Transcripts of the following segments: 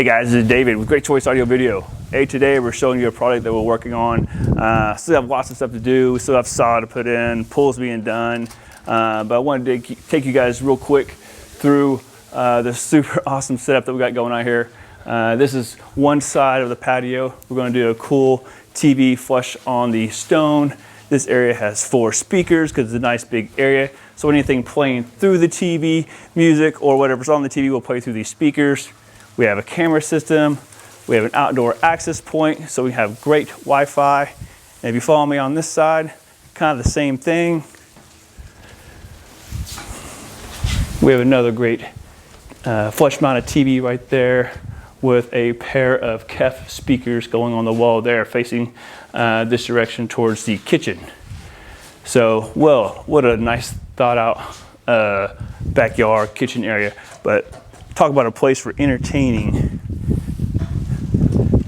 Hey guys, this is David with Great Choice Audio Video. Hey, today we're showing you a product that we're working on. Still have lots of stuff to do. We still have saw to put in, pulls being done. But I wanted to take you guys real quick through the super awesome setup that we got going on here. This is one side of the patio. We're going to do a cool TV flush on the stone. This area has 4 speakers because it's a nice big area. So anything playing through the TV, music or whatever's on the TV will play through these speakers. We have a camera system. We have an outdoor access point, so we have great Wi-Fi. And if you follow me on this side, kind of the same thing. We have another great flush-mounted TV right there with a pair of KEF speakers going on the wall there, facing this direction towards the kitchen. So, well, what a nice thought-out backyard kitchen area. But talk about a place for entertaining.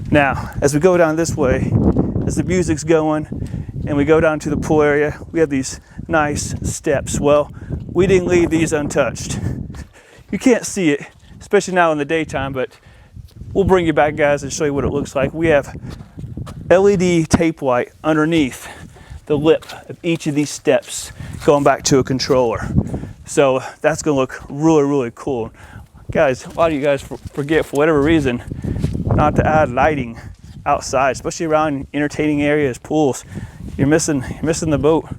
Now, as we go down this way, as the music's going and we go down to the pool area, we have these nice steps. Well, we didn't leave these untouched. You can't see it, especially now in the daytime, but we'll bring you back, guys, and show you what it looks like. We have LED tape light underneath the lip of each of these steps going back to a controller. So that's gonna look really, really cool. Guys, a lot of you guys forget, for whatever reason, not to add lighting outside, especially around entertaining areas, pools. You're missing the boat.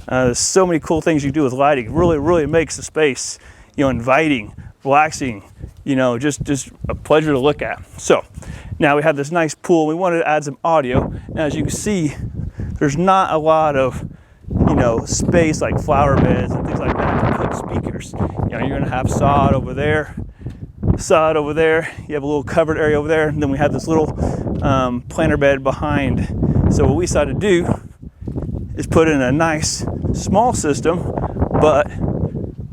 There's so many cool things you do with lighting. It really makes the space, inviting, relaxing, just a pleasure to look at. So now we have this nice pool. We wanted to add some audio. Now, as you can see, there's not a lot of space like flower beds and things like that to put speakers. You're gonna have sod over there. You have a little covered area over there, and then we have this little planter bed behind. So what we decided to do is put in a nice small system, but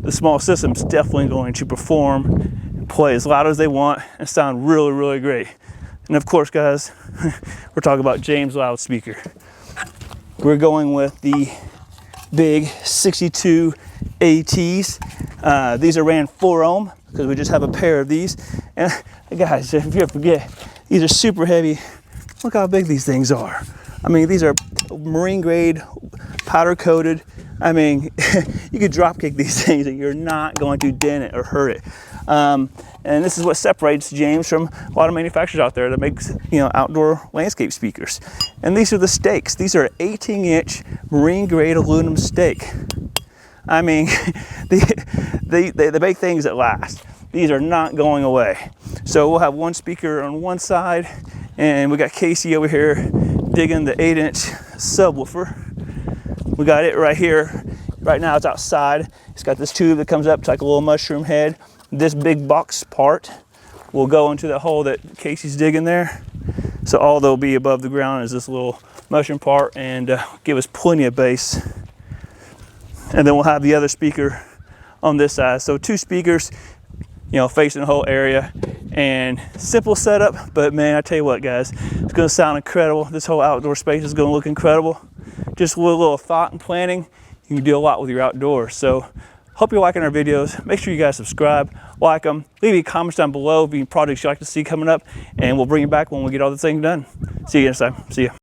the small system's definitely going to perform and play as loud as they want and sound really great. And of course, guys, we're talking about James loudspeaker. We're going with the big 62 ATs. These are ran 4 ohm because we just have a pair of these. And guys, if you ever forget, these are super heavy. Look how big these things are. I mean, these are marine grade, powder coated. I mean, you could drop kick these things and you're not going to dent it or hurt it. And this is what separates James from a lot of manufacturers out there that makes outdoor landscape speakers. And these are the stakes. These are 18-inch marine grade aluminum stake. I mean, they make things that last. These are not going away. So we'll have one speaker on one side, and we got Casey over here digging the 8-inch subwoofer. We got it right here. Right now it's outside. It's got this tube that comes up to like a little mushroom head. This big box part will go into the hole that Casey's digging there. So all that'll be above the ground is this little mushroom part, and give us plenty of bass. And then we'll have the other speaker on this side. So 2 speakers, facing the whole area. And simple setup, but man, I tell you what, guys, it's gonna sound incredible. This whole outdoor space is gonna look incredible. Just with a little thought and planning, you can do a lot with your outdoors. So hope you're liking our videos. Make sure you guys subscribe, like them, leave any comments down below of any projects you'd like to see coming up, and we'll bring you back when we get all the things done. See you next time. See ya.